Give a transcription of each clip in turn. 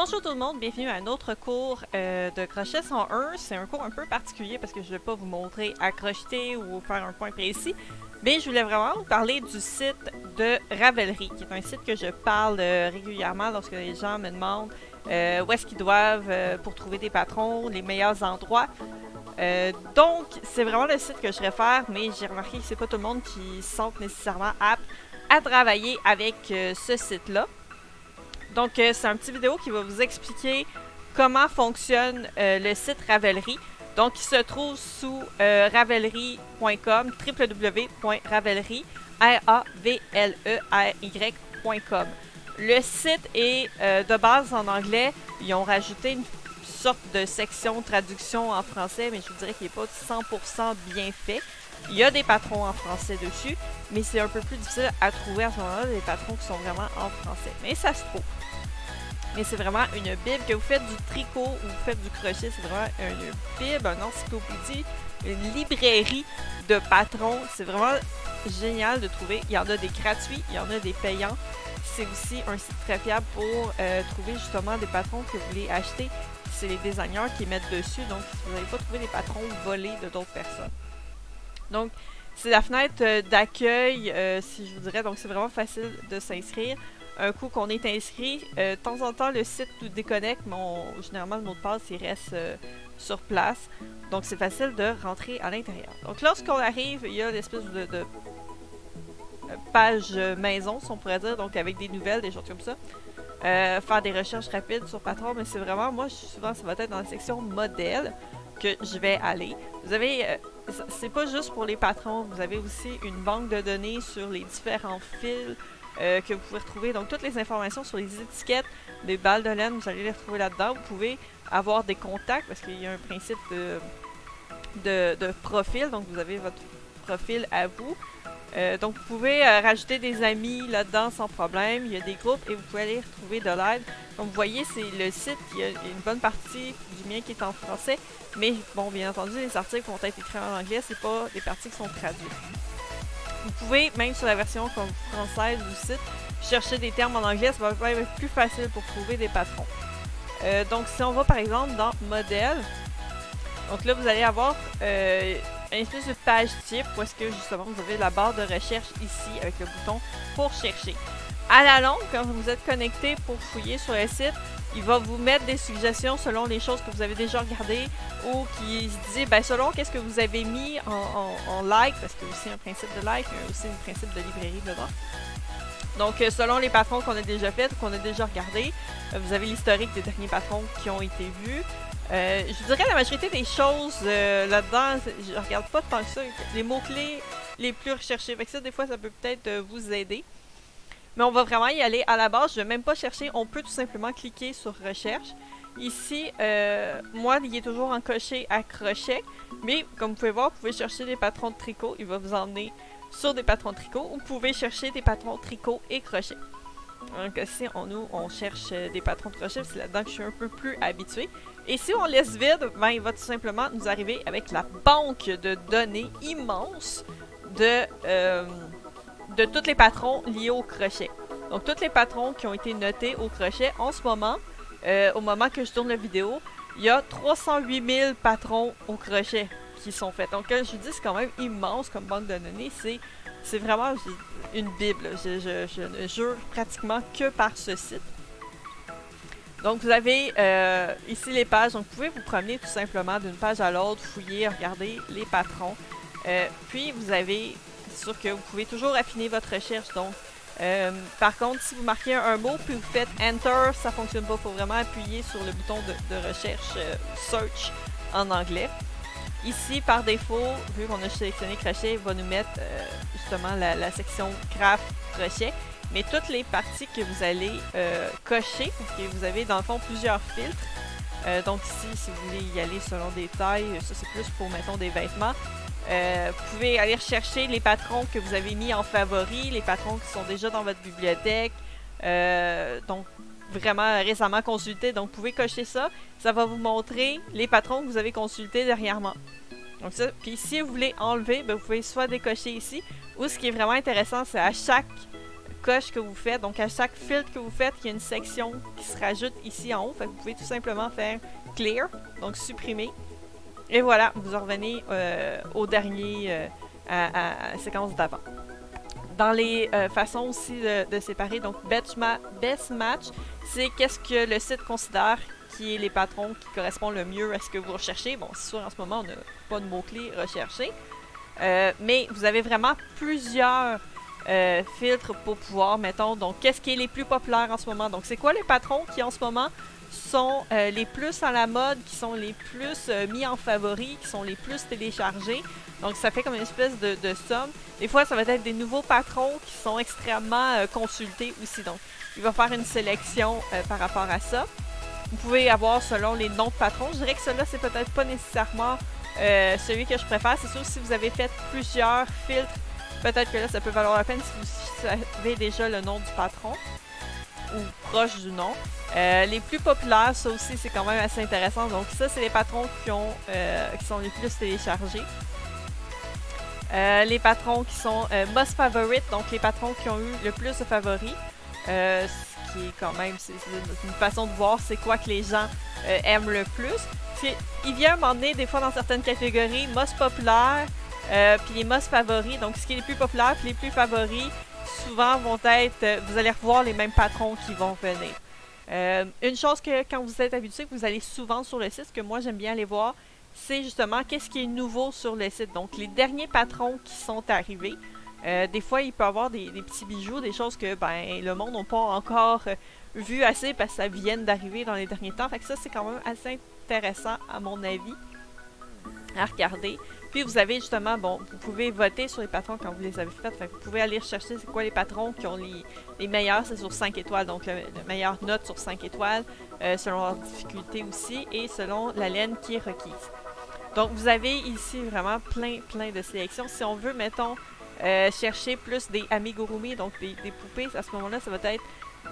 Bonjour tout le monde, bienvenue à un autre cours de crochet 101. C'est un cours un peu particulier parce que je ne vais pas vous montrer à crocheter ou faire un point précis, mais je voulais vraiment vous parler du site de Ravelry, qui est un site que je parle régulièrement lorsque les gens me demandent où est-ce qu'ils doivent pour trouver des patrons, les meilleurs endroits. Donc, c'est vraiment le site que je réfère, mais j'ai remarqué que c'est pas tout le monde qui se sent nécessairement apte à travailler avec ce site-là. Donc, c'est un petit vidéo qui va vous expliquer comment fonctionne le site Ravelry. Donc, il se trouve sous ravelry.com, www.ravelry.com. Le site est de base en anglais. Ils ont rajouté une sorte de section traduction en français, mais je vous dirais qu'il n'est pas 100% bien fait. Il y a des patrons en français dessus, mais c'est un peu plus difficile à trouver à ce moment-là, des patrons qui sont vraiment en français. Mais ça se trouve. Mais c'est vraiment une bible. Que vous faites du tricot ou vous faites du crochet, c'est vraiment une bible, une encyclopédie, une librairie de patrons. C'est vraiment génial de trouver. Il y en a des gratuits, il y en a des payants. C'est aussi un site très fiable pour trouver justement des patrons que vous voulez acheter. C'est les designers qui mettent dessus, donc vous n'allez pas trouver des patrons volés de d'autres personnes. Donc, c'est la fenêtre d'accueil, si je vous dirais. Donc, c'est vraiment facile de s'inscrire. Un coup qu'on est inscrit, de temps en temps, le site nous déconnecte, mais généralement, le mot de passe, il reste sur place. Donc, c'est facile de rentrer à l'intérieur. Donc, lorsqu'on arrive, il y a l'espèce de page maison, si on pourrait dire, donc avec des nouvelles, des choses comme ça. Faire des recherches rapides sur Patron, mais c'est vraiment, moi, souvent, ça va être dans la section modèle que je vais aller. Vous avez, c'est pas juste pour les patrons, vous avez aussi une banque de données sur les différents fils que vous pouvez retrouver. Donc, toutes les informations sur les étiquettes des balles de laine, vous allez les retrouver là-dedans. Vous pouvez avoir des contacts parce qu'il y a un principe de profil. Donc, vous avez votre profil à vous. Donc, vous pouvez rajouter des amis là-dedans sans problème. Il y a des groupes et vous pouvez aller retrouver de l'aide. Comme vous voyez, c'est le site. Il y a une bonne partie du mien qui est en français. Mais, bon, bien entendu, les articles vont être écrits en anglais. C'est pas des parties qui sont traduites. Vous pouvez, même sur la version comme française du site, chercher des termes en anglais. Ça va être plus facile pour trouver des patrons. Donc, si on va par exemple dans Modèle, donc là, vous allez avoir une espèce de page type où est-ce que justement vous avez la barre de recherche ici avec le bouton pour chercher. À la longue, quand vous êtes connecté pour fouiller sur le site, il va vous mettre des suggestions selon les choses que vous avez déjà regardées ou qui se dit, ben, selon qu'est-ce que vous avez mis en like, parce qu'il y a aussi un principe de like, il y a aussi un principe de librairie dedans. Donc, selon les patrons qu'on a déjà fait ou qu'on a déjà regardés, vous avez l'historique des derniers patrons qui ont été vus. Je dirais la majorité des choses là-dedans, je regarde pas tant que ça. Les mots-clés les plus recherchés. Fait que ça, des fois, ça peut peut-être vous aider. Mais on va vraiment y aller à la base. Je ne vais même pas chercher. On peut tout simplement cliquer sur recherche. Ici, moi, il est toujours en coché à crochet. Mais comme vous pouvez voir, vous pouvez chercher des patrons de tricot. Il va vous emmener sur des patrons de tricot. Ou vous pouvez chercher des patrons tricot et crochet. Donc ici, on cherche des patrons de crochet. C'est là-dedans que je suis un peu plus habituée. Et si on laisse vide, ben, il va tout simplement nous arriver avec la banque de données immense de tous les patrons liés au crochet. Donc, tous les patrons qui ont été notés au crochet en ce moment, au moment que je tourne la vidéo, il y a 308 000 patrons au crochet qui sont faits. Donc, comme je vous dis, c'est quand même immense comme banque de données. C'est vraiment une bible. Je ne jure pratiquement que par ce site. Donc, vous avez ici les pages. Donc, vous pouvez vous promener tout simplement d'une page à l'autre, fouiller, regarder les patrons. Puis, vous avez, c'est sûr que vous pouvez toujours affiner votre recherche. Donc, par contre, si vous marquez un mot, puis vous faites Enter, ça ne fonctionne pas. Il faut vraiment appuyer sur le bouton de recherche Search en anglais. Ici, par défaut, vu qu'on a sélectionné crochet, il va nous mettre justement la section craft crochet. Mais toutes les parties que vous allez cocher, parce que vous avez dans le fond plusieurs filtres. Donc ici, si vous voulez y aller selon des tailles, ça c'est plus pour, mettons, des vêtements. Vous pouvez aller rechercher les patrons que vous avez mis en favori, les patrons qui sont déjà dans votre bibliothèque. Donc, vraiment récemment consultés. Donc, vous pouvez cocher ça. Ça va vous montrer les patrons que vous avez consultés dernièrement. Donc, ça. Puis, si vous voulez enlever, ben, vous pouvez soit décocher ici, ou ce qui est vraiment intéressant, c'est à chaque coche que vous faites, donc à chaque filtre que vous faites, il y a une section qui se rajoute ici en haut. Fait que vous pouvez tout simplement faire clear, donc supprimer. Et voilà, vous revenez au dernier, à la séquence d'avant. Dans les façons aussi de séparer, donc best match, c'est qu'est-ce que le site considère qui est les patrons qui correspondent le mieux à ce que vous recherchez. Bon, c'est sûr, en ce moment, on n'a pas de mots-clés recherchés. Mais vous avez vraiment plusieurs filtres pour pouvoir, mettons, donc qu'est-ce qui est les plus populaires en ce moment. Donc, c'est quoi les patrons qui, en ce moment, sont les plus à la mode, qui sont les plus mis en favori, qui sont les plus téléchargés. Donc, ça fait comme une espèce de somme. Des fois, ça va être des nouveaux patrons qui sont extrêmement consultés aussi. Donc, il va faire une sélection par rapport à ça. Vous pouvez avoir selon les noms de patrons. Je dirais que celui-là, c'est peut-être pas nécessairement celui que je préfère. C'est sûr que si vous avez fait plusieurs filtres, peut-être que là, ça peut valoir la peine si vous savez déjà le nom du patron ou proche du nom. Les plus populaires, ça aussi, c'est quand même assez intéressant. Donc ça, c'est les patrons qui sont les plus téléchargés. Les patrons qui sont most favorite, donc les patrons qui ont eu le plus de favoris. Ce qui est quand même, c'est une façon de voir c'est quoi que les gens aiment le plus. Il vient à un moment donné, des fois dans certaines catégories, most populaire, puis les most favoris. Donc ce qui est les plus populaires puis les plus favoris, souvent vont être, vous allez revoir les mêmes patrons qui vont venir. Une chose que quand vous êtes habitué, que vous allez souvent sur le site, que moi j'aime bien aller voir, c'est justement qu'est-ce qui est nouveau sur le site. Donc les derniers patrons qui sont arrivés. Des fois, il peut y avoir des petits bijoux, des choses que le monde n'a pas encore vu assez parce que ça vient d'arriver dans les derniers temps. Fait que ça, c'est quand même assez intéressant à mon avis à regarder. Puis vous avez justement, bon, vous pouvez voter sur les patrons quand vous les avez faits. Fait que vous pouvez aller rechercher c'est quoi les patrons qui ont les meilleurs, c'est sur 5 étoiles. Donc la meilleure note sur 5 étoiles, selon leur difficulté aussi et selon la laine qui est requise. Donc vous avez ici vraiment plein de sélections. Si on veut, mettons, chercher plus des amigurumi, donc des poupées, à ce moment-là, ça va être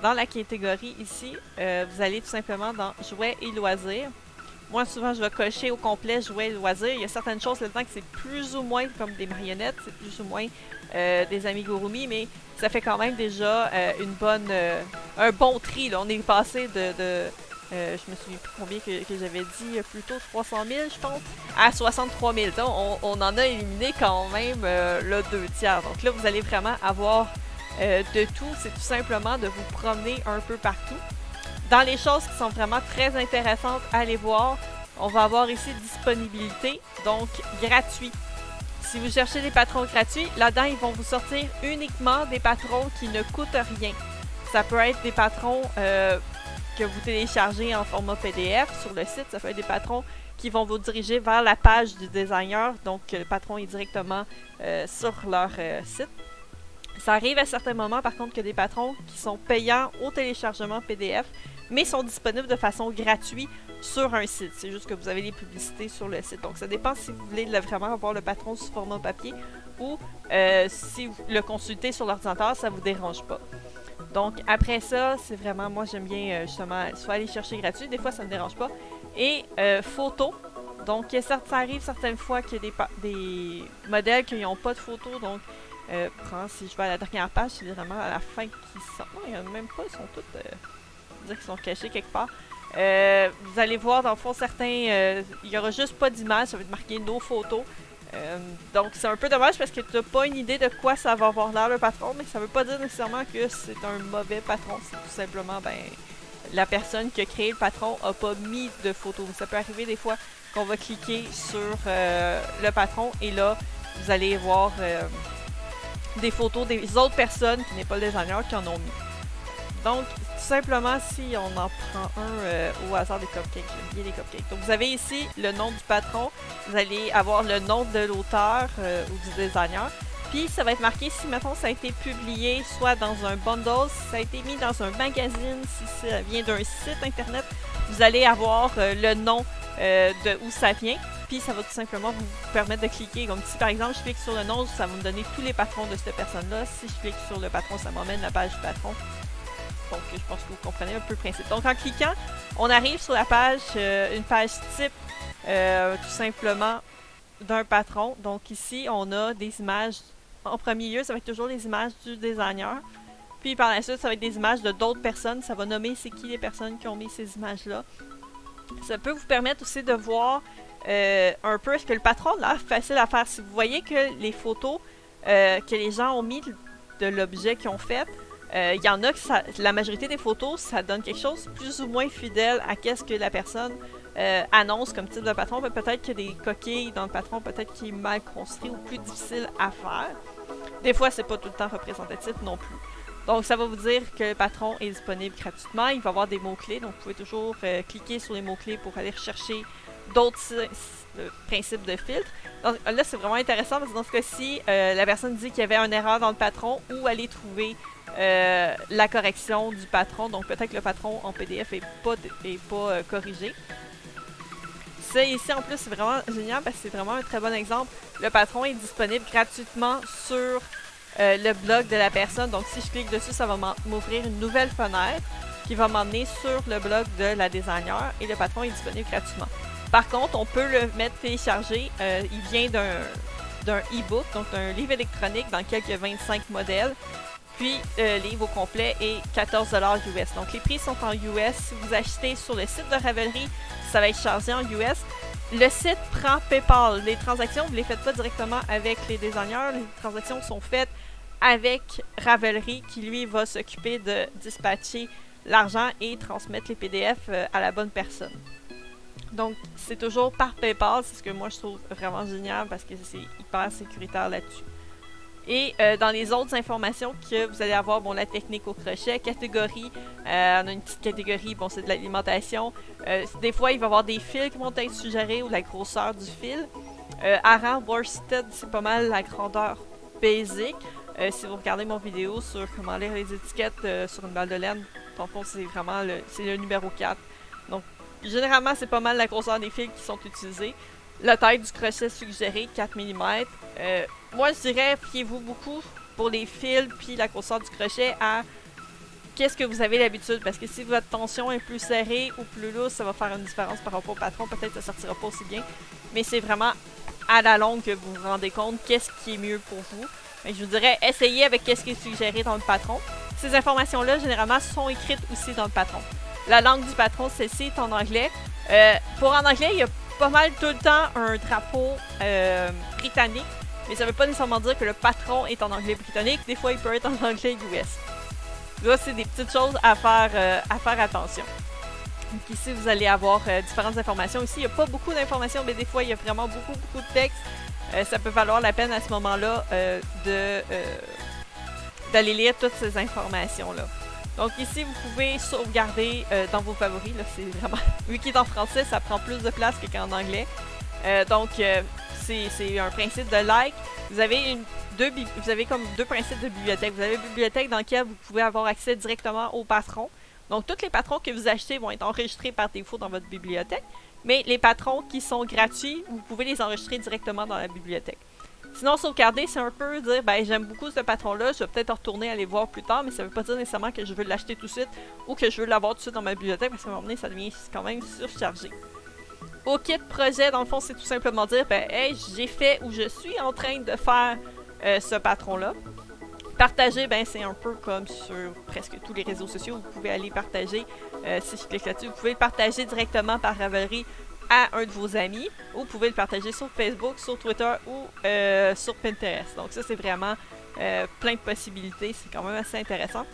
dans la catégorie ici. Vous allez tout simplement dans jouets et loisirs. Moi, souvent, je vais cocher au complet jouets et loisirs. Il y a certaines choses là-dedans que c'est plus ou moins comme des marionnettes, c'est plus ou moins des amigurumi, mais ça fait quand même déjà un bon tri. Là. On est passé je me souviens plus combien que j'avais dit, plutôt 300 000, je pense, à 63 000. Donc, on en a éliminé quand même le 2/3. Donc là, vous allez vraiment avoir de tout. C'est tout simplement de vous promener un peu partout. Dans les choses qui sont vraiment très intéressantes à aller voir, on va avoir ici disponibilité, donc gratuit. Si vous cherchez des patrons gratuits, là-dedans, ils vont vous sortir uniquement des patrons qui ne coûtent rien. Ça peut être des patrons que vous téléchargez en format PDF sur le site. Ça peut être des patrons qui vont vous diriger vers la page du designer. Donc, le patron est directement sur leur site. Ça arrive à certains moments, par contre, que des patrons qui sont payants au téléchargement PDF, mais sont disponibles de façon gratuite sur un site. C'est juste que vous avez les publicités sur le site. Donc, ça dépend si vous voulez vraiment avoir le patron sous format papier ou si vous le consultez sur l'ordinateur, ça ne vous dérange pas. Donc, après ça, c'est vraiment, moi, j'aime bien, justement, soit aller chercher gratuit, des fois, ça ne me dérange pas. Et photos. Donc, ça arrive certaines fois qu'il y a des modèles qui n'ont pas de photos. Donc, si je vais à la dernière page, c'est vraiment à la fin qu'ils sortent. Non, il n'y en a même pas, ils sont tous, on dirait qu'ils sont cachés quelque part. Vous allez voir, dans le fond, certains, il n'y aura juste pas d'image, ça va être marqué nos photos. Donc, c'est un peu dommage parce que tu n'as pas une idée de quoi ça va avoir l'air le patron, mais ça veut pas dire nécessairement que c'est un mauvais patron. C'est tout simplement, la personne qui a créé le patron n'a pas mis de photos. Ça peut arriver des fois qu'on va cliquer sur le patron et là, vous allez voir des photos des autres personnes qui n'est pas le designer qui en ont mis. Donc, tout simplement, si on en prend un au hasard des cupcakes, j'aime bien les cupcakes. Donc, vous avez ici le nom du patron, vous allez avoir le nom de l'auteur ou du designer. Puis, ça va être marqué si, mettons, ça a été publié soit dans un bundle, si ça a été mis dans un magazine, si ça vient d'un site internet, vous allez avoir le nom de où ça vient. Puis, ça va tout simplement vous permettre de cliquer. Donc, si par exemple, je clique sur le nom, ça va me donner tous les patrons de cette personne-là. Si je clique sur le patron, ça m'emmène la page du patron. Donc, je pense que vous comprenez un peu le principe. Donc, en cliquant, on arrive sur la page, une page type, tout simplement, d'un patron. Donc, ici, on a des images. En premier lieu, ça va être toujours les images du designer. Puis par la suite, ça va être des images de d'autres personnes. Ça va nommer c'est qui les personnes qui ont mis ces images-là. Ça peut vous permettre aussi de voir un peu ce que le patron a l'air facile à faire. Si vous voyez que les photos que les gens ont mis de l'objet qu'ils ont fait, il y en a que la majorité des photos, ça donne quelque chose plus ou moins fidèle à qu'est-ce que la personne annonce comme type de patron. Mais peut-être qu'il y a des coquilles dans le patron, peut-être qu'il est mal construit ou plus difficile à faire. Des fois, c'est pas tout le temps représentatif non plus. Donc, ça va vous dire que le patron est disponible gratuitement. Il va y avoir des mots-clés, donc vous pouvez toujours cliquer sur les mots-clés pour aller rechercher d'autres principes de filtre. Donc, là, c'est vraiment intéressant parce que dans ce cas-ci, la personne dit qu'il y avait une erreur dans le patron ou aller trouver la correction du patron. Donc, peut-être que le patron en PDF n'est pas corrigé. Ça, ici, en plus, c'est vraiment génial parce que c'est vraiment un très bon exemple. Le patron est disponible gratuitement sur le blog de la personne. Donc, si je clique dessus, ça va m'ouvrir une nouvelle fenêtre qui va m'emmener sur le blog de la designer et le patron est disponible gratuitement. Par contre, on peut le mettre téléchargé. Il vient d'un e-book, donc d'un livre électronique dans lequel il y a 25 modèles. Puis, le livre au complet est 14$ US. Donc, les prix sont en US. Si vous achetez sur le site de Ravelry, ça va être chargé en US. Le site prend PayPal. Les transactions, vous ne les faites pas directement avec les designers. Les transactions sont faites avec Ravelry qui, lui, va s'occuper de dispatcher l'argent et transmettre les PDF à la bonne personne. Donc, c'est toujours par PayPal. C'est ce que moi, je trouve vraiment génial parce que c'est hyper sécuritaire là-dessus. Et dans les autres informations que vous allez avoir, bon, la technique au crochet, catégorie, on a une petite catégorie, bon, c'est de l'alimentation. Des fois, il va y avoir des fils qui vont être suggérés ou la grosseur du fil. Aran worsted, c'est pas mal la grandeur basic. Si vous regardez mon vidéo sur comment lire les étiquettes sur une balle de laine, dans le fond, c'est vraiment le numéro 4. Donc, généralement, c'est pas mal la grosseur des fils qui sont utilisés. La taille du crochet suggérée, 4 mm. Moi, je dirais, fiez-vous beaucoup pour les fils puis la grosseur du crochet à qu'est-ce que vous avez l'habitude. Parce que si votre tension est plus serrée ou plus lourde, ça va faire une différence par rapport au patron. Peut-être que ça ne sortira pas aussi bien. Mais c'est vraiment à la longue que vous vous rendez compte qu'est-ce qui est mieux pour vous. Mais je vous dirais, essayez avec qu'est-ce qui est suggéré dans le patron. Ces informations-là, généralement, sont écrites aussi dans le patron. La langue du patron, celle-ci est en anglais. Pour en anglais, il y a pas mal tout le temps un drapeau britannique. Mais ça veut pas nécessairement dire que le patron est en anglais britannique. Des fois, il peut être en anglais US. Là, c'est des petites choses à faire attention. Donc ici, vous allez avoir différentes informations. Ici, il n'y a pas beaucoup d'informations, mais des fois, il y a vraiment beaucoup de texte. Ça peut valoir la peine à ce moment-là d'aller lire toutes ces informations-là. Donc ici, vous pouvez sauvegarder dans vos favoris. C'est vraiment... Vu qu'il est en français, ça prend plus de place qu'en anglais. C'est un principe de like. Vous avez comme deux principes de bibliothèque. Vous avez une bibliothèque dans laquelle vous pouvez avoir accès directement aux patrons. Donc, tous les patrons que vous achetez vont être enregistrés par défaut dans votre bibliothèque. Mais les patrons qui sont gratuits, vous pouvez les enregistrer directement dans la bibliothèque. Sinon, sauvegarder, c'est un peu dire, ben, j'aime beaucoup ce patron-là, je vais peut-être retourner aller voir plus tard, mais ça ne veut pas dire nécessairement que je veux l'acheter tout de suite ou que je veux l'avoir tout de suite dans ma bibliothèque, parce qu'à un moment donné, ça devient quand même surchargé. Au kit projet, dans le fond, c'est tout simplement dire, ben, hey, j'ai fait ou je suis en train de faire ce patron-là. Partager, ben, c'est un peu comme sur presque tous les réseaux sociaux. Vous pouvez aller partager, si je clique là-dessus, vous pouvez le partager directement par Ravelry à un de vos amis, ou vous pouvez le partager sur Facebook, sur Twitter ou sur Pinterest. Donc ça, c'est vraiment plein de possibilités. C'est quand même assez intéressant.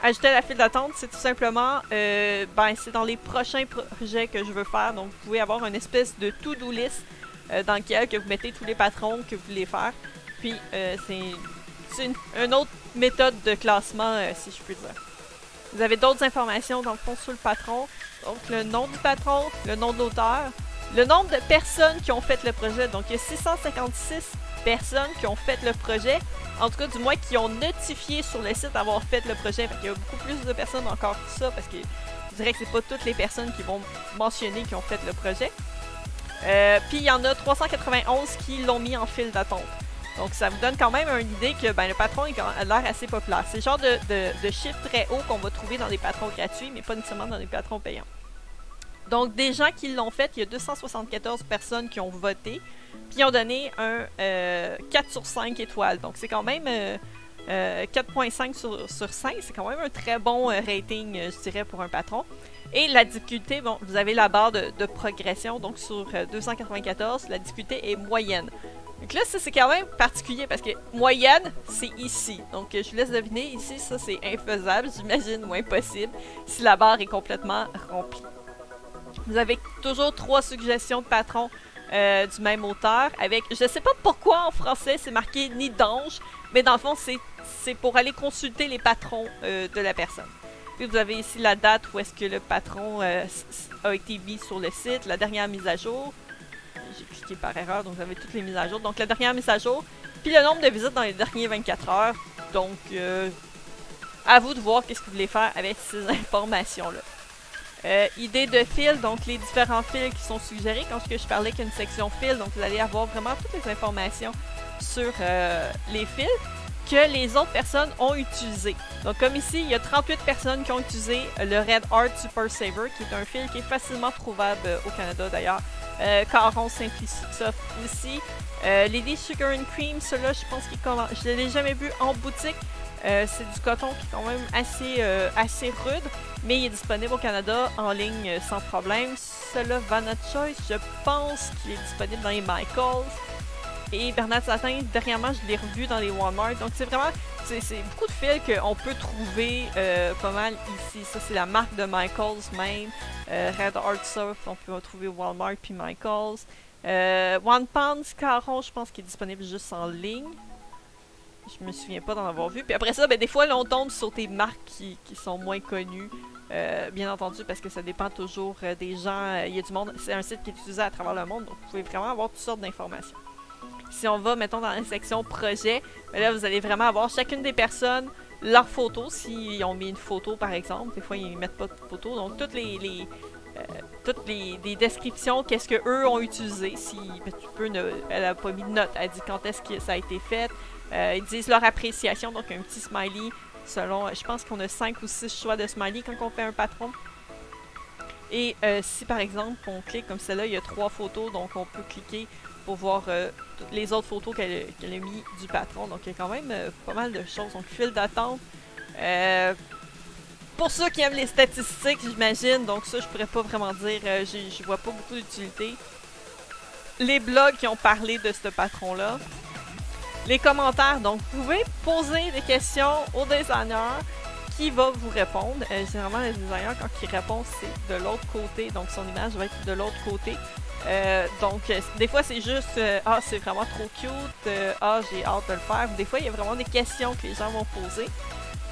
Ajouter à la file d'attente, c'est tout simplement, ben, c'est dans les prochains projets que je veux faire. Donc, vous pouvez avoir une espèce de to-do list dans lequel que vous mettez tous les patrons que vous voulez faire. Puis, c'est une autre méthode de classement, si je puis dire. Vous avez d'autres informations dans le fond sur le patron. Donc, le nom du patron, le nom de l'auteur, le nombre de personnes qui ont fait le projet. Donc, il y a 656 personnes qui ont fait le projet. En tout cas, du moins, qui ont notifié sur le site avoir fait le projet. Fait qu'il y a beaucoup plus de personnes encore que ça, parce que je dirais que c'est pas toutes les personnes qui vont mentionner qui ont fait le projet. Puis, il y en a 391 qui l'ont mis en file d'attente. Donc, ça vous donne quand même une idée que ben, le patron a l'air assez populaire. C'est le genre de chiffre très haut qu'on va trouver dans des patrons gratuits, mais pas nécessairement dans des patrons payants. Donc, des gens qui l'ont fait, il y a 274 personnes qui ont voté, puis ils ont donné un 4 sur 5 étoiles. Donc, c'est quand même 4.5 sur 5, c'est quand même un très bon rating, je dirais, pour un patron. Et la difficulté, bon, vous avez la barre de progression, donc sur 294, la difficulté est moyenne. Donc là, ça c'est quand même particulier parce que moyenne, c'est ici. Donc je vous laisse deviner, ici, ça c'est infaisable, j'imagine, ou impossible, si la barre est complètement remplie. Vous avez toujours 3 suggestions de patrons du même auteur, avec, je sais pas pourquoi en français c'est marqué Nid d'ange, mais dans le fond c'est pour aller consulter les patrons de la personne. Puis vous avez ici la date où est-ce que le patron a été mis sur le site, la dernière mise à jour. J'ai cliqué par erreur, donc vous avez toutes les mises à jour. Donc la dernière mise à jour, puis le nombre de visites dans les derniers 24 heures. Donc à vous de voir qu'est-ce que vous voulez faire avec ces informations-là. Idée de fil, donc les différents fils qui sont suggérés. Quand je parlais qu'il y a une section fil, donc vous allez avoir vraiment toutes les informations sur les fils que les autres personnes ont utilisés. Donc comme ici, il y a 38 personnes qui ont utilisé le Red Heart Super Saver, qui est un fil qui est facilement trouvable au Canada d'ailleurs. Caron Simplisoft aussi. Lady Sugar and Cream, ceux-là, je pense je ne l'ai jamais vu en boutique. C'est du coton qui est quand même assez rude, mais il est disponible au Canada en ligne sans problème. Celui-là, Vanna Choice, je pense qu'il est disponible dans les Michaels. Et Bernard Satin, dernièrement, je l'ai revu dans les Walmart. Donc c'est vraiment, c'est beaucoup de fils qu'on peut trouver pas mal ici. Ça, c'est la marque de Michaels même. Red Heart Surf, on peut retrouver Walmart puis Michaels. One Pound Caron, je pense qu'il est disponible juste en ligne. Je me souviens pas d'en avoir vu. Puis après ça, ben, des fois, là, on tombe sur des marques qui sont moins connues. Bien entendu, parce que ça dépend toujours des gens. Il y a du monde. C'est un site qui est utilisé à travers le monde, donc vous pouvez vraiment avoir toutes sortes d'informations. Si on va, mettons, dans la section projet, ben là, vous allez vraiment avoir chacune des personnes, leurs photos, s'ils ont mis une photo, par exemple. Des fois, ils ne mettent pas de photo. Donc, toutes les descriptions, qu'est-ce qu'eux ont utilisé. Si elle n'a pas mis de note, elle dit quand est-ce que ça a été fait. Ils disent leur appréciation, donc un petit smiley selon, je pense qu'on a 5 ou 6 choix de smiley quand on fait un patron. Et si par exemple on clique comme celle-là, il y a 3 photos, donc on peut cliquer pour voir les autres photos qu'elle a mis du patron. Donc il y a quand même pas mal de choses. Donc file d'attente. Pour ceux qui aiment les statistiques, j'imagine, donc ça je pourrais pas vraiment dire, je vois pas beaucoup d'utilité. Les blogs qui ont parlé de ce patron-là. Les commentaires, donc vous pouvez poser des questions au designer qui va vous répondre. Généralement, le designer, quand il répond, c'est de l'autre côté, donc son image va être de l'autre côté. Donc, des fois, c'est juste ah, c'est vraiment trop cute, ah, j'ai hâte de le faire. Des fois, il y a vraiment des questions que les gens vont poser.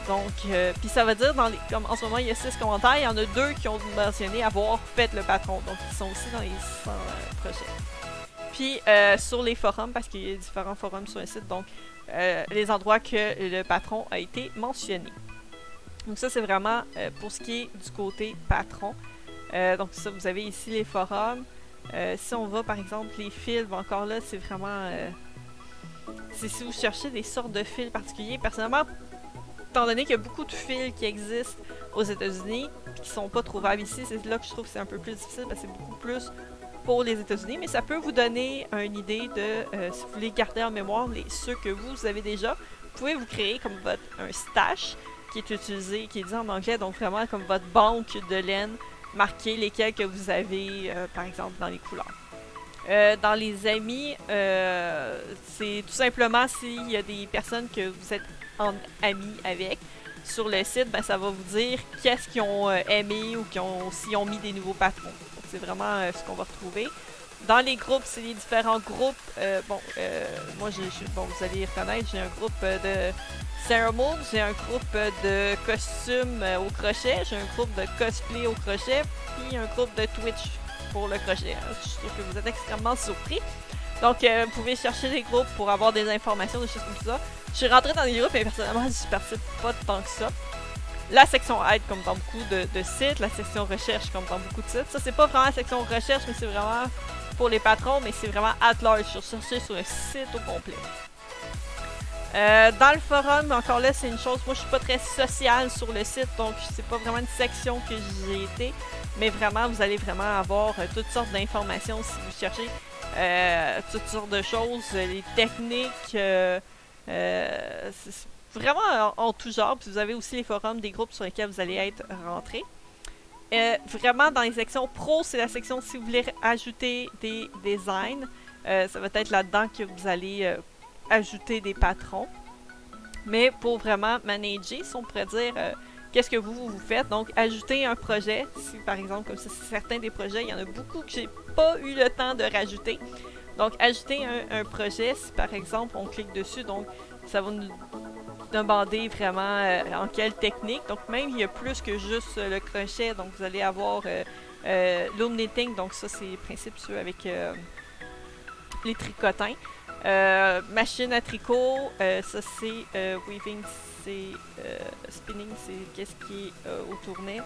Donc, puis ça veut dire, comme en ce moment, il y a 6 commentaires, il y en a 2 qui ont mentionné avoir fait le patron. Donc, ils sont aussi dans les 100 projets. Puis sur les forums, parce qu'il y a différents forums sur le site, donc les endroits que le patron a été mentionné. Donc ça, c'est vraiment pour ce qui est du côté patron. Donc ça, vous avez ici les forums. Si on va, par exemple, les fils, encore là, c'est vraiment... c'est si vous cherchez des sortes de fils particuliers. Personnellement, étant donné qu'il y a beaucoup de fils qui existent aux États-Unis, qui ne sont pas trouvables ici, c'est là que je trouve que c'est un peu plus difficile, parce que c'est beaucoup plus... pour les États-Unis, mais ça peut vous donner une idée de, si vous voulez garder en mémoire ceux que vous avez déjà, vous pouvez vous créer comme un stash qui est utilisé, qui est dit en anglais, donc vraiment comme votre banque de laine, marquer lesquels que vous avez, par exemple, dans les couleurs. Dans les amis, c'est tout simplement s'il y a des personnes que vous êtes en amis avec, sur le site, ben, ça va vous dire qu'est-ce qu'ils ont aimé ou s'ils ont mis des nouveaux patrons. C'est vraiment ce qu'on va retrouver. Dans les groupes, c'est les différents groupes. Moi, vous allez reconnaître, j'ai un groupe de Ceremony, j'ai un groupe de costumes au crochet, j'ai un groupe de cosplay au crochet, puis un groupe de Twitch pour le crochet. Je suis sûre que vous êtes extrêmement surpris. Donc, vous pouvez chercher des groupes pour avoir des informations, des choses comme ça. Je suis rentrée dans les groupes et personnellement, je participe pas tant que ça. La section aide, comme dans beaucoup de sites, la section recherche, comme dans beaucoup de sites. Ça, c'est pas vraiment la section recherche, mais c'est vraiment pour les patrons, mais c'est vraiment at large, chercher sur un site au complet. Dans le forum, encore là, c'est une chose, moi je suis pas très sociale sur le site, donc c'est pas vraiment une section que j'ai été, mais vraiment, vous allez vraiment avoir toutes sortes d'informations si vous cherchez toutes sortes de choses, les techniques, vraiment en tout genre. Puis vous avez aussi les forums des groupes sur lesquels vous allez être rentrés. Vraiment, dans les sections pro, c'est la section si vous voulez ajouter des designs. Ça va être là-dedans que vous allez ajouter des patrons. Mais pour vraiment manager, si on pourrait dire qu'est-ce que vous faites. Donc, ajouter un projet. Si par exemple, comme ça, c'est certains des projets, il y en a beaucoup que j'ai pas eu le temps de rajouter. Donc, ajouter un projet, si par exemple, on clique dessus, donc ça va nous demander vraiment en quelle technique. Donc, même, il y a plus que juste le crochet. Donc, vous allez avoir loom knitting. Donc, ça, c'est le principe ceux avec les tricotins. Machine à tricot, ça c'est weaving, c'est spinning, c'est qu'est-ce qui est au tournet.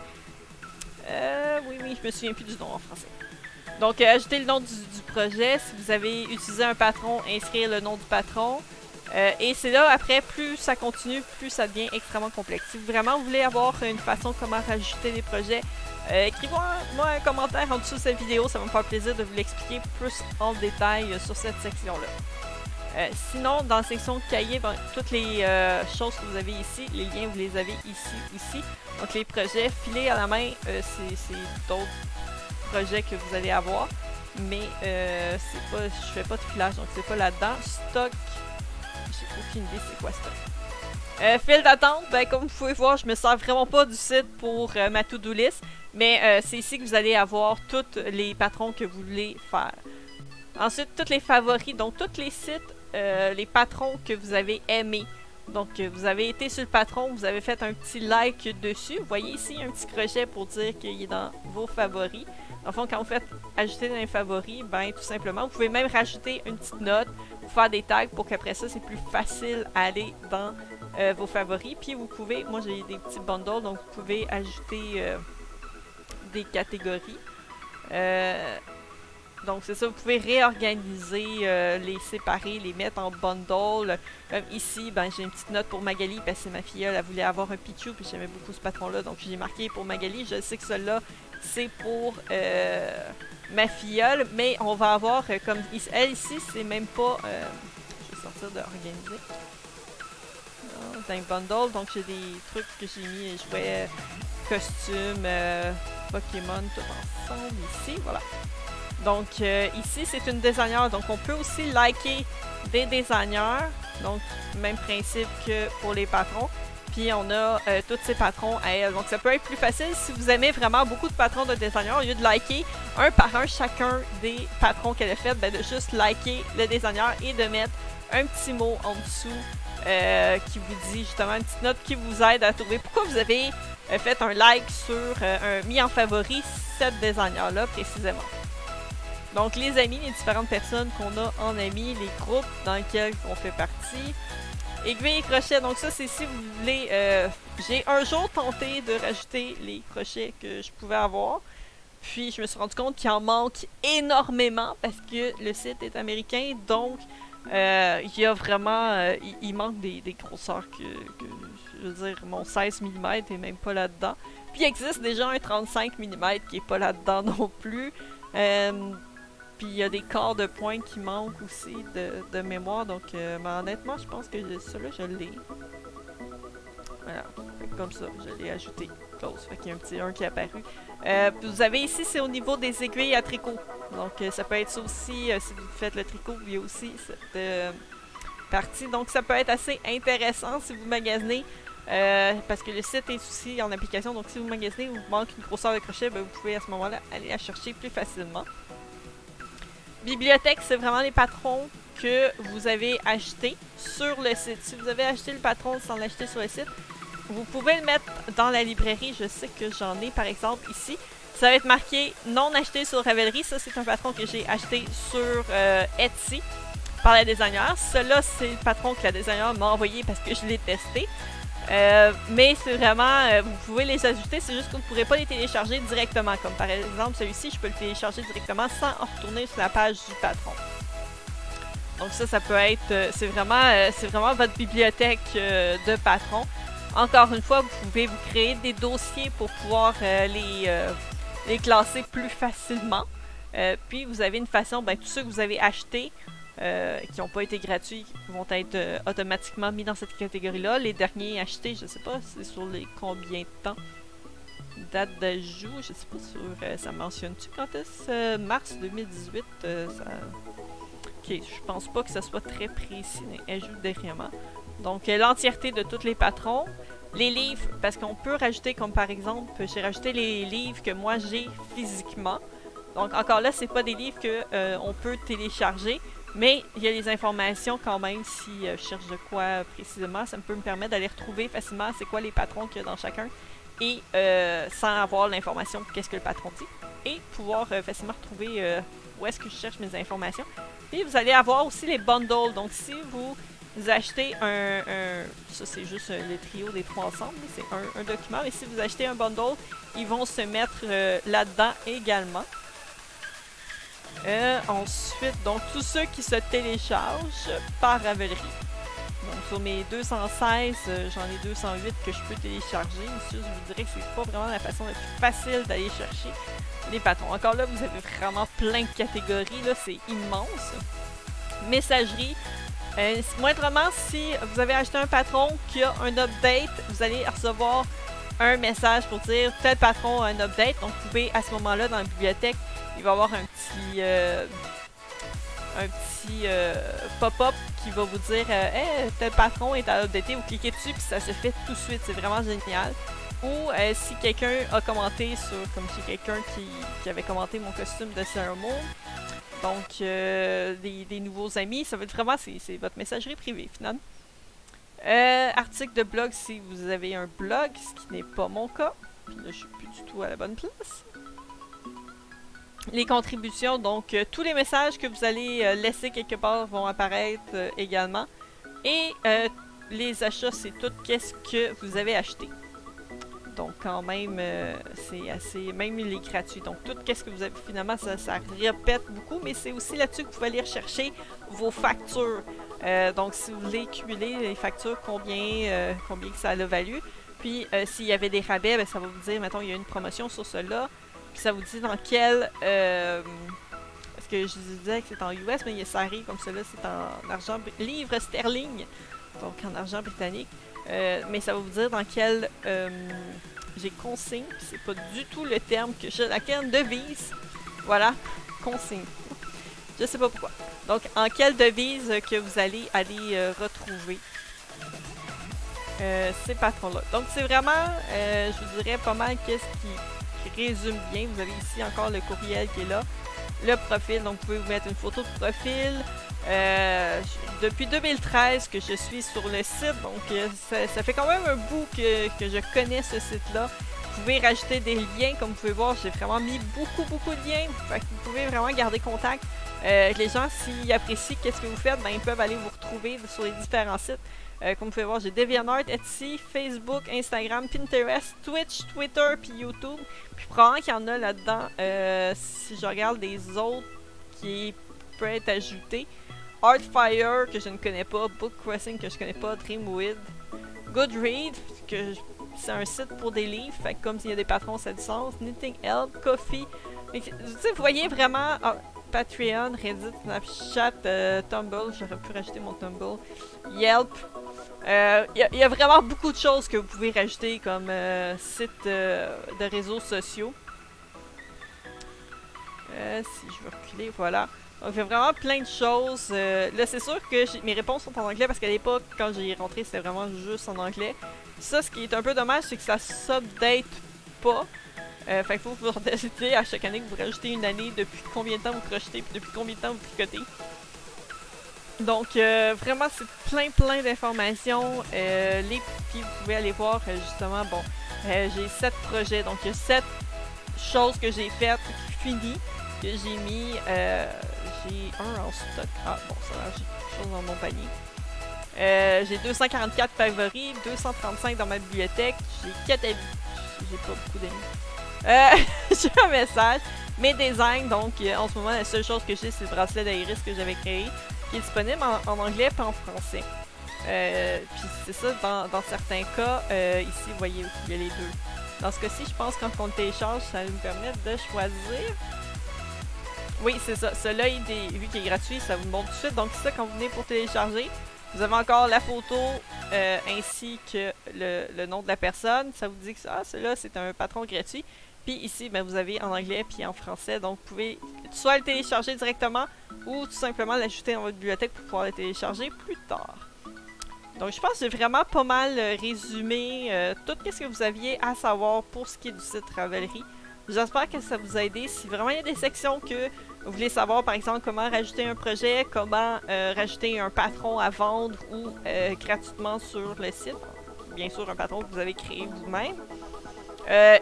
Oui, je me souviens plus du nom en français. Donc, ajoutez le nom du projet. Si vous avez utilisé un patron, inscrire le nom du patron. Et c'est là, après, plus ça continue, plus ça devient extrêmement complexe. Si vraiment vous voulez avoir une façon comment rajouter des projets, écrivez-moi un commentaire en dessous de cette vidéo. Ça va me faire plaisir de vous l'expliquer plus en détail sur cette section-là. Sinon, dans la section cahier, ben, toutes les choses que vous avez ici, les liens, vous les avez ici aussi. Donc, les projets filés à la main, c'est d'autres projets que vous allez avoir. Mais c'est pas, je fais pas de filage, donc c'est pas là-dedans. Stock, j'ai aucune idée c'est quoi stock. File d'attente, ben, comme vous pouvez voir, je me sers vraiment pas du site pour ma to-do list. Mais c'est ici que vous allez avoir tous les patrons que vous voulez faire. Ensuite, tous les favoris, donc tous les sites, les patrons que vous avez aimés. Donc, vous avez été sur le patron, vous avez fait un petit like dessus. Vous voyez ici un petit crochet pour dire qu'il est dans vos favoris. En fond, quand vous faites ajouter dans les favoris, ben tout simplement, vous pouvez même rajouter une petite note, faire des tags pour qu'après ça, c'est plus facile à aller dans vos favoris. Puis vous pouvez, moi j'ai des petits bundles, donc vous pouvez ajouter des catégories. Donc c'est ça, vous pouvez réorganiser, les séparer, les mettre en bundle. Comme ici, ben, j'ai une petite note pour Magali parce que c'est ma filleule, elle voulait avoir un Pichou puis j'aimais beaucoup ce patron-là. Donc j'ai marqué pour Magali. Je sais que celui-là, c'est pour ma filleule. Mais on va avoir, comme elle ici, c'est même pas... je vais sortir de organiser. Dans un bundle, donc j'ai des trucs que j'ai mis, jouets, costumes, Pokémon, tout ensemble ici, voilà. Donc ici c'est une designer, donc on peut aussi liker des designers, donc même principe que pour les patrons. Puis on a tous ces patrons à elle, donc ça peut être plus facile si vous aimez vraiment beaucoup de patrons de designers, au lieu de liker un par un chacun des patrons qu'elle a fait, ben de juste liker le designer et de mettre un petit mot en dessous qui vous dit justement une petite note qui vous aide à trouver pourquoi vous avez fait un like sur mis en favori cette designer là précisément. Donc, les amis, les différentes personnes qu'on a en amis, les groupes dans lesquels on fait partie. Aiguille et crochet, donc ça, c'est si vous voulez... j'ai un jour tenté de rajouter les crochets que je pouvais avoir. Puis, je me suis rendu compte qu'il en manque énormément parce que le site est américain. Donc, il y a vraiment... il manque des grosseurs que... Je veux dire, mon 16 mm est même pas là-dedans. Puis, il existe déjà un 35 mm qui est pas là-dedans non plus. Puis il y a des corps de pointe qui manquent aussi de mémoire. Donc, mais honnêtement, je pense que celui-là, je l'ai. Voilà. Comme ça, je l'ai ajouté. Close. Fait qu'il y a un petit 1 qui est apparu. Vous avez ici, c'est au niveau des aiguilles à tricot. Donc, ça peut être ça aussi. Si vous faites le tricot, il y a aussi cette partie. Donc, ça peut être assez intéressant si vous magasinez. Parce que le site est aussi en application. Donc, si vous magasinez ou vous manque une grosseur de crochet, ben, vous pouvez à ce moment-là aller la chercher plus facilement. Bibliothèque, c'est vraiment les patrons que vous avez achetés sur le site. Si vous avez acheté le patron sans l'acheter sur le site, vous pouvez le mettre dans la librairie. Je sais que j'en ai, par exemple, ici. Ça va être marqué non acheté sur Ravelry. Ça, c'est un patron que j'ai acheté sur Etsy par la designer. Celui-là, c'est le patron que la designer m'a envoyé parce que je l'ai testé. Mais c'est vraiment, vous pouvez les ajouter, c'est juste que vous ne pourrez pas les télécharger directement. Comme par exemple celui-ci, je peux le télécharger directement sans retourner sur la page du patron. Donc ça peut être, c'est vraiment votre bibliothèque de patrons. Encore une fois, vous pouvez vous créer des dossiers pour pouvoir les classer plus facilement. Puis vous avez une façon, ben, tous ceux que vous avez achetés, qui n'ont pas été gratuits vont être automatiquement mis dans cette catégorie-là. Les derniers achetés, je sais pas, c'est sur les combien de temps. Date d'ajout, je sais pas sur ça mentionne-tu quand est-ce mars 2018 ça... Ok, je pense pas que ça soit très précis, mais ajoute dernièrement. Donc l'entièreté de tous les patrons. Les livres, parce qu'on peut rajouter, comme par exemple, j'ai rajouté les livres que moi j'ai physiquement. Donc encore là, c'est pas des livres que on peut télécharger, mais il y a les informations quand même si je cherche de quoi précisément. Ça peut me permettre d'aller retrouver facilement c'est quoi les patrons qu'il y a dans chacun et sans avoir l'information qu'est-ce que le patron dit et pouvoir facilement retrouver où est-ce que je cherche mes informations. Puis vous allez avoir aussi les bundles. Donc si vous achetez ça c'est juste le trio des trois ensemble, c'est un document, mais si vous achetez un bundle, ils vont se mettre là-dedans également. Ensuite, donc tous ceux qui se téléchargent par Ravelry. Donc sur mes 216, j'en ai 208 que je peux télécharger. Ici, je vous dirais que c'est pas vraiment la façon la plus facile d'aller chercher les patrons. Encore là, vous avez vraiment plein de catégories, là, c'est immense. Messagerie. Moindrement, si vous avez acheté un patron qui a un update, vous allez recevoir un message pour dire tel patron a un update. Donc vous pouvez à ce moment-là dans la bibliothèque, il va y avoir un petit pop-up qui va vous dire hey, tel patron est à updater, vous cliquez dessus puis ça se fait tout de suite, c'est vraiment génial. Ou si quelqu'un a commenté sur, comme si quelqu'un qui avait commenté mon costume de Sailor Moon, donc des nouveaux amis, ça va être vraiment, c'est votre messagerie privée finalement. Article de blog si vous avez un blog, ce qui n'est pas mon cas. Puis là, je suis plus du tout à la bonne place. Les contributions, donc tous les messages que vous allez laisser quelque part vont apparaître également. Et les achats, c'est tout qu'est-ce que vous avez acheté. Donc quand même, c'est assez... Même les gratuits. Donc tout qu'est-ce que vous avez... Finalement, ça répète beaucoup, mais c'est aussi là-dessus que vous pouvez aller rechercher vos factures. Donc si vous voulez cumuler les factures, combien que ça a valu. Puis s'il y avait des rabais, ben, ça va vous dire, mettons, il y a une promotion sur cela. Puis ça vous dit dans quel... parce que je disais que c'est en US, mais ça arrive comme cela, c'est en argent... livre sterling. Donc en argent britannique. Mais ça va vous dire dans quel... j'ai consigne, c'est pas du tout le terme que je... Laquelle devise. Voilà, consigne. Je sais pas pourquoi. Donc, en quelle devise que vous allez aller retrouver ces patrons-là. Donc, c'est vraiment, je vous dirais, pas mal qu'est-ce qui résume bien. Vous avez ici encore le courriel qui est là. Le profil, donc vous pouvez vous mettre une photo de profil. Depuis 2013 que je suis sur le site, donc ça fait quand même un bout que je connais ce site-là. Vous pouvez rajouter des liens, comme vous pouvez voir, j'ai vraiment mis beaucoup de liens. Fait que vous pouvez vraiment garder contact. Les gens, s'ils apprécient qu'est-ce que vous faites, ben, ils peuvent aller vous retrouver sur les différents sites. Comme vous pouvez voir, j'ai DeviantArt, Etsy, Facebook, Instagram, Pinterest, Twitch, Twitter, puis YouTube. Puis probablement qu'il y en a là-dedans. Si je regarde les autres qui peuvent être ajoutés. Artfire, que je ne connais pas. Book Crossing, que je connais pas. Dreamweed. Goodreads, que c'est un site pour des livres. Fait que comme s'il y a des patrons, ça a du sens. Knitting Help, Coffee. Mais, vous voyez vraiment... Patreon, Reddit, Snapchat, Tumblr, j'aurais pu rajouter mon Tumblr, Yelp. Il y a vraiment beaucoup de choses que vous pouvez rajouter comme site de réseaux sociaux. Si je veux reculer, voilà. Donc il y a vraiment plein de choses. Là, c'est sûr que mes réponses sont en anglais parce qu'à l'époque, quand j'y rentré, c'était vraiment juste en anglais. Ça, ce qui est un peu dommage, c'est que ça s'update pas. Fait qu'il faut que vous décidez à chaque année que vous rajoutez une année depuis combien de temps vous crochetez puis depuis combien de temps vous tricotez. Donc vraiment c'est plein d'informations. Puis vous pouvez aller voir justement, bon, j'ai 7 projets, donc il y a 7 choses que j'ai faites, finies, que j'ai mis, j'ai un en stock. Ah bon, ça va, j'ai quelque chose dans mon panier. J'ai 244 favoris, 235 dans ma bibliothèque, j'ai 4 avis, j'ai pas beaucoup d'amis. J'ai un message. Mes designs, donc en ce moment, la seule chose que j'ai, c'est le bracelet d'Iris que j'avais créé, qui est disponible en anglais et en français. Puis c'est ça, dans certains cas, ici, vous voyez, il y a les deux. Dans ce cas-ci, je pense quand on le télécharge, ça va nous permettre de choisir Oui, c'est ça. Celui-là, vu qu'il est gratuit, ça vous montre tout de suite. Donc, c'est ça, quand vous venez pour télécharger, vous avez encore la photo ainsi que le nom de la personne. Ça vous dit que celui-là, c'est un patron gratuit. Puis ici, ben, vous avez en anglais puis en français. Donc, vous pouvez soit le télécharger directement ou tout simplement l'ajouter dans votre bibliothèque pour pouvoir le télécharger plus tard. Donc, je pense que j'ai vraiment pas mal résumé tout ce que vous aviez à savoir pour ce qui est du site Ravelry. J'espère que ça vous a aidé. Si vraiment il y a des sections que vous voulez savoir, par exemple, comment rajouter un projet, comment rajouter un patron à vendre ou gratuitement sur le site, bien sûr un patron que vous avez créé vous-même,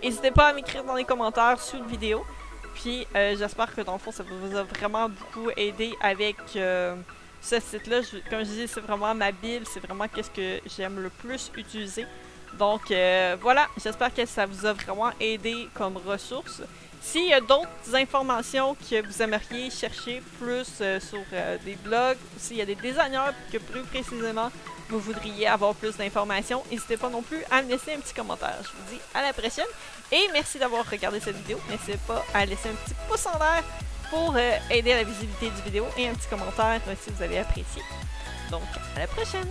n'hésitez pas à m'écrire dans les commentaires sous la vidéo. Puis j'espère que dans le fond ça vous a vraiment beaucoup aidé avec ce site-là. Comme je dis, c'est vraiment ma bible, c'est vraiment qu'est-ce que j'aime le plus utiliser. Donc voilà, j'espère que ça vous a vraiment aidé comme ressource. S'il y a d'autres informations que vous aimeriez chercher plus sur des blogs, s'il y a des designers que plus précisément vous voudriez avoir plus d'informations, n'hésitez pas non plus à me laisser un petit commentaire. Je vous dis à la prochaine et merci d'avoir regardé cette vidéo. N'hésitez pas à laisser un petit pouce en l'air pour aider à la visibilité du vidéo et un petit commentaire si vous avez apprécié. Donc à la prochaine!